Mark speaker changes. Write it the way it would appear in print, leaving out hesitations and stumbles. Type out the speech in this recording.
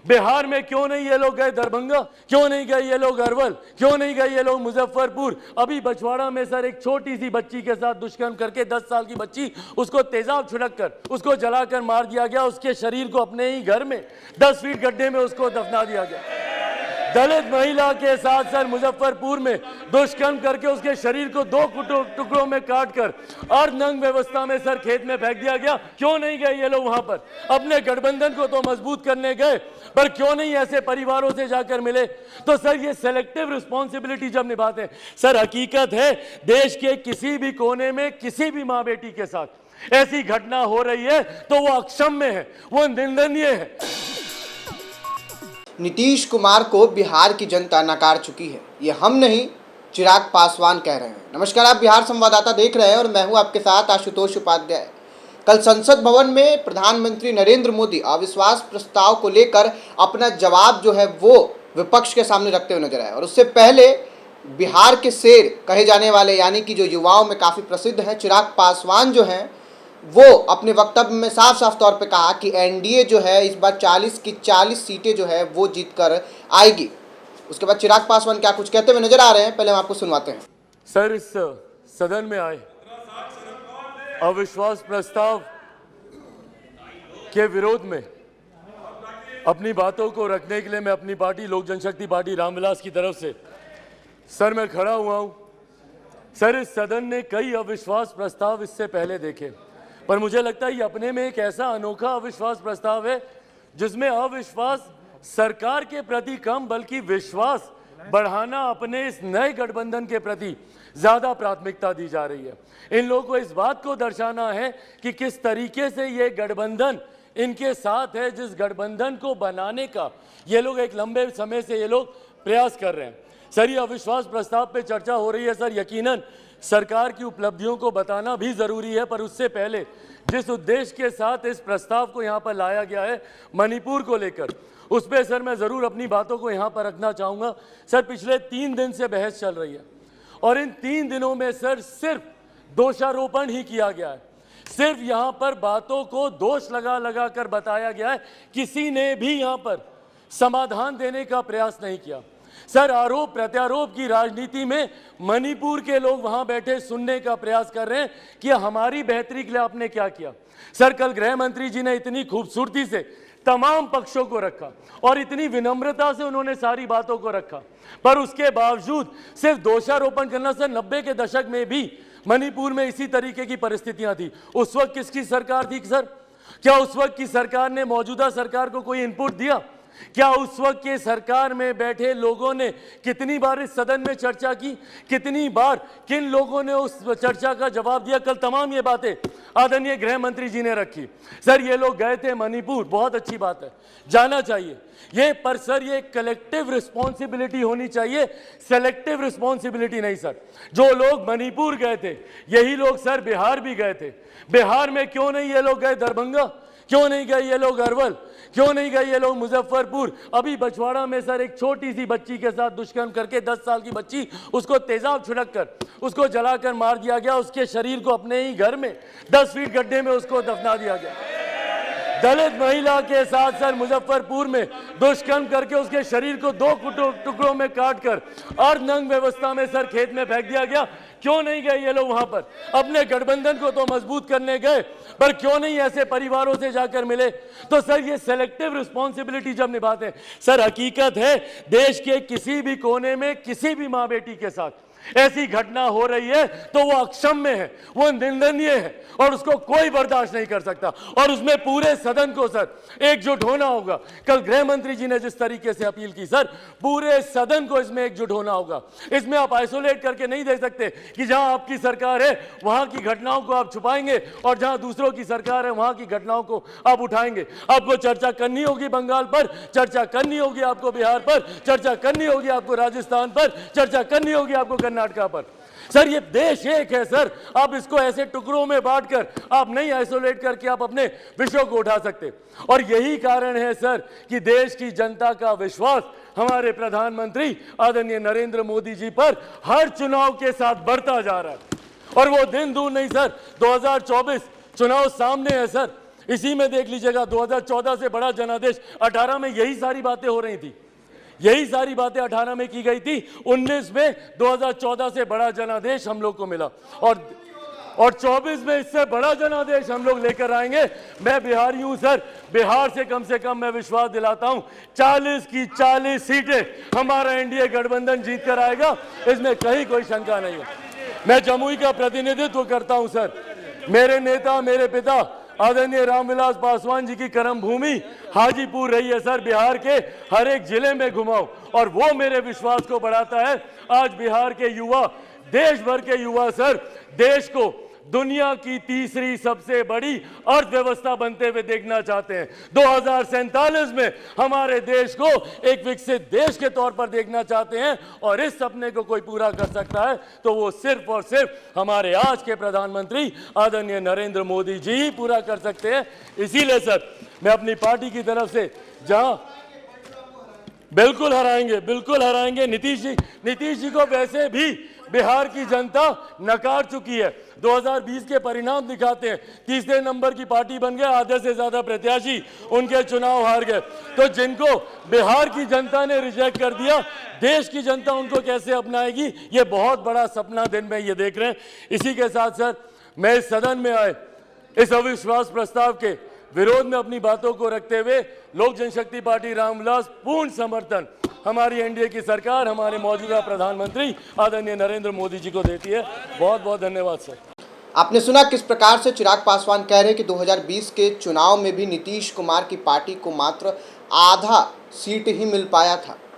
Speaker 1: बिहार में क्यों नहीं ये लोग गए दरभंगा, क्यों नहीं गए ये लोग अरवल, क्यों नहीं गए ये लोग मुजफ्फरपुर। अभी बछवाड़ा में सर एक छोटी सी बच्ची के साथ दुष्कर्म करके 10 साल की बच्ची, उसको तेजाब छिड़क कर उसको जलाकर मार दिया गया। उसके शरीर को अपने ही घर में 10 फीट गड्ढे में उसको दफना दिया गया। दलित महिला के साथ सर मुजफ्फरपुर में दुष्कर्म करके उसके शरीर को 2 टुकड़ों में काटकर अर्धनग्न व्यवस्था में सर खेत में फेंक दिया गया। क्यों नहीं गए ये लोग वहां पर? अपने गठबंधन को तो मजबूत करने गए, पर क्यों नहीं ऐसे परिवारों से जाकर मिले? तो सर ये सेलेक्टिव रिस्पॉन्सिबिलिटी जब निभाते हैं, सर हकीकत है देश के किसी भी कोने में किसी भी मां बेटी के साथ ऐसी घटना हो रही है तो वो अक्षम्य है, वो निंदनीय है।
Speaker 2: नीतीश कुमार को बिहार की जनता नकार चुकी है, ये हम नहीं चिराग पासवान कह रहे हैं। नमस्कार, आप बिहार संवाददाता देख रहे हैं और मैं हूं आपके साथ आशुतोष उपाध्याय। कल संसद भवन में प्रधानमंत्री नरेंद्र मोदी अविश्वास प्रस्ताव को लेकर अपना जवाब जो है वो विपक्ष के सामने रखते हुए नजर आए। और उससे पहले बिहार के शेर कहे जाने वाले यानी कि जो युवाओं में काफ़ी प्रसिद्ध हैं चिराग पासवान जो हैं, वो अपने वक्तव्य में साफ साफ तौर पे कहा कि एनडीए जो है इस बार 40 की 40 सीटें जो है वो जीत कर आएगी। उसके बाद चिराग पासवान क्या कुछ कहते हुए नजर आ रहे हैं, पहले हम आपको सुनवाते हैं।
Speaker 1: सर इस सदन में आए अविश्वास प्रस्ताव के विरोध में अपनी बातों को रखने के लिए मैं अपनी पार्टी लोक जनशक्ति पार्टी रामविलास की तरफ से सर मैं खड़ा हुआ हूं। सर इस सदन ने कई अविश्वास प्रस्ताव इससे पहले देखे, पर मुझे लगता है ये अपने में एक ऐसा अनोखा अविश्वास प्रस्ताव है जिसमें अविश्वास सरकार के प्रति कम बल्कि विश्वास बढ़ाना अपने इस नए गठबंधन के प्रति ज्यादा प्राथमिकता दी जा रही है। इन लोगों को इस बात को दर्शाना है कि किस तरीके से ये गठबंधन इनके साथ है, जिस गठबंधन को बनाने का ये लोग एक लंबे समय से ये लोग प्रयास कर रहे हैं। सर ये अविश्वास प्रस्ताव पे चर्चा हो रही है, सर यकीनन सरकार की उपलब्धियों को बताना भी जरूरी है, पर उससे पहले जिस उद्देश्य के साथ इस प्रस्ताव को यहाँ पर लाया गया है मणिपुर को लेकर, उस पर सर मैं जरूर अपनी बातों को यहाँ पर रखना चाहूँगा। सर पिछले 3 दिन से बहस चल रही है और इन 3 दिनों में सर सिर्फ दोषारोपण ही किया गया है, सिर्फ यहाँ पर बातों को दोष लगा कर बताया गया है, किसी ने भी यहाँ पर समाधान देने का प्रयास नहीं किया। सर आरोप प्रत्यारोप की राजनीति में मणिपुर के लोग वहां बैठे सुनने का प्रयास कर रहे हैं कि हमारी बेहतरी के लिए आपने क्या किया। सर कल गृह मंत्री जी ने इतनी खूबसूरती से तमाम पक्षों को रखा और इतनी विनम्रता से उन्होंने सारी बातों को रखा, पर उसके बावजूद सिर्फ दोषारोपण करना। सर 90 के दशक में भी मणिपुर में इसी तरीके की परिस्थितियां थी। उस वक्त किसकी सरकार थी सर? क्या उस वक्त की सरकार ने मौजूदा सरकार को कोई इनपुट दिया? क्या उस वक्त के सरकार में बैठे लोगों ने कितनी बार इस सदन में चर्चा की? कितनी बार किन लोगों ने उस चर्चा का जवाब दिया? कल तमाम ये बातें आदरणीय गृह मंत्री जी ने रखी। सर ये लोग गए थे मणिपुर, बहुत अच्छी बात है, जाना चाहिए ये, पर सर ये कलेक्टिव रिस्पॉन्सिबिलिटी होनी चाहिए, सेलेक्टिव रिस्पॉन्सिबिलिटी नहीं। सर जो लोग मणिपुर गए थे यही लोग सर बिहार भी गए थे। बिहार में क्यों नहीं ये लोग गए दरभंगा, क्यों नहीं गए ये लोग अरवल, क्यों नहीं गए ये लोग मुजफ्फरपुर? अभी बछवाड़ा में सर एक छोटी सी बच्ची के साथ दुष्कर्म करके 10 साल की बच्ची, उसको तेजाब छिड़क कर उसको जलाकर मार दिया गया। उसके शरीर को अपने ही घर में 10 फीट गड्ढे में उसको दफना दिया गया। दलित महिला के साथ सर मुजफ्फरपुर में दुष्कर्म करके उसके शरीर को 2 टुकड़ों में काटकर अर्धनग्न व्यवस्था में सर खेत में फेंक दिया गया। क्यों नहीं गए ये लोग वहां पर? अपने गठबंधन को तो मजबूत करने गए, पर क्यों नहीं ऐसे परिवारों से जाकर मिले? तो सर ये सेलेक्टिव रिस्पॉन्सिबिलिटी जब निभाते हैं, सर हकीकत है देश के किसी भी कोने में किसी भी मां बेटी के साथ ऐसी घटना हो रही है तो वो अक्षम्य है, वो निंदनीय है और उसको कोई बर्दाश्त नहीं कर सकता। और उसमें पूरे सदन को सर एकजुट होना होगा। कल गृह मंत्री जी ने जिस तरीके से अपील की, सर पूरे सदन को इसमें एकजुट होना होगा। इसमें आप आइसोलेट करके नहीं देख सकते कि जहां आपकी सरकार है वहां की घटनाओं को आप छुपाएंगे और जहां दूसरों की सरकार है वहां की घटनाओं को आप उठाएंगे। आपको चर्चा करनी होगी बंगाल पर, चर्चा करनी होगी आपको बिहार पर, चर्चा करनी होगी आपको राजस्थान पर, चर्चा करनी होगी आपको कर्नाटका पर। सर ये देश एक है सर, आप इसको ऐसे टुकड़ों में बांटकर आप नहीं आइसोलेट करके आप अपने विषयों को उठा सकते। और यही कारण है सर कि देश की जनता का विश्वास हमारे प्रधानमंत्री आदरणीय नरेंद्र मोदी जी पर हर चुनाव के साथ बढ़ता जा रहा है। और वो दिन दूर नहीं सर, 2024 चुनाव सामने है सर। इसी में देख लीजिएगा 2014 से बड़ा जनादेश 18 में यही सारी बातें हो रही थी, यही सारी बातें 18 में की गई थी। 19 में 2014 से बड़ा जनादेश हम लोग को मिला और 24 में इससे बड़ा जनादेश हम लोग लेकर आएंगे। मैं बिहारी हूं सर, बिहार से कम मैं विश्वास दिलाता हूं 40 की 40 सीटें हमारा एनडीए गठबंधन जीत कर आएगा, इसमें कहीं कोई शंका नहीं है। मैं जमुई का प्रतिनिधित्व करता हूं सर, मेरे नेता मेरे पिता आदरणीय रामविलास पासवान जी की कर्म भूमि हाजीपुर रही है सर। बिहार के हर एक जिले में घुमाऊं और वो मेरे विश्वास को बढ़ाता है। आज बिहार के युवा, देश भर के युवा सर, देश को दुनिया की तीसरी सबसे बड़ी अर्थव्यवस्था बनते हुए देखना चाहते हैं। 2047 में हमारे देश को एक विकसित देश के तौर पर देखना चाहते हैं और इस सपने को कोई पूरा कर सकता है तो वो सिर्फ और सिर्फ हमारे आज के प्रधानमंत्री आदरणीय नरेंद्र मोदी जी ही पूरा कर सकते हैं। इसीलिए सर मैं अपनी पार्टी की तरफ से जहां बिल्कुल हराएंगे नीतीश जी को वैसे भी बिहार की जनता नकार चुकी है। 2020 के परिणाम दिखाते हैं, तीसरे नंबर की पार्टी बन गए, आधे से ज्यादा प्रत्याशी उनके चुनाव हार गए। तो जिनको बिहार की जनता ने रिजेक्ट कर दिया, देश की जनता उनको कैसे अपनाएगी, ये बहुत बड़ा सपना दिन में ये देख रहे हैं। इसी के साथ सर मैं इस सदन में आए इस अविश्वास प्रस्ताव के विरोध में अपनी बातों को रखते हुए लोक जनशक्ति पार्टी रामविलास पूर्ण समर्थन हमारी एनडीए की सरकार, हमारे मौजूदा प्रधानमंत्री आदरणीय नरेंद्र मोदी जी को देती है। बहुत बहुत धन्यवाद सर।
Speaker 2: आपने सुना किस प्रकार से चिराग पासवान कह रहे हैं कि 2020 के चुनाव में भी नीतीश कुमार की पार्टी को मात्र आधा सीट ही मिल पाया था।